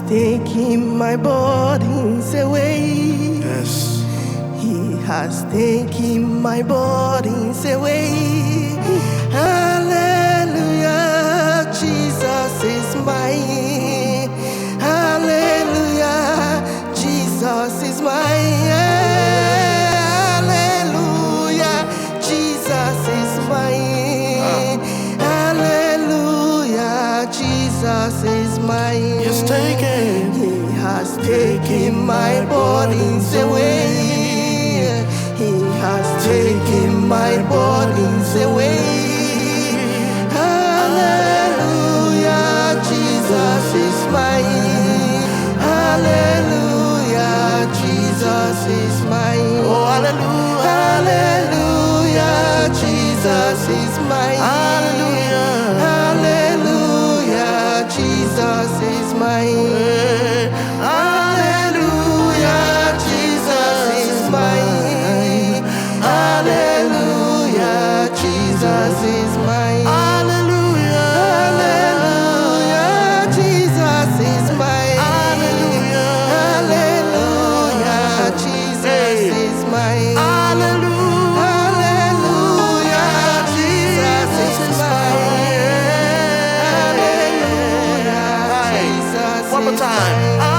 taken my burdens away. Yes. He has taken my burdens away. Hallelujah, Jesus is mine. Hallelujah, Jesus is mine. Hallelujah, Jesus is mine. Hallelujah, Jesus is mine. Yes, taken. He has taken my burdens away. He has taken my burdens away. Hallelujah, Jesus is mine. Hallelujah, Jesus is mine. Oh, hallelujah. Hallelujah, Jesus is mine. Hallelujah. Hallelujah, Jesus is mine. Hallelujah, Jesus is mine. Hallelujah, Jesus is mine. Hallelujah. Hallelujah, Jesus is mine. Hallelujah. Hallelujah, Jesus is mine. Hallelujah. Hallelujah, Jesus is mine. Hallelujah, Jesus One more is time. mine.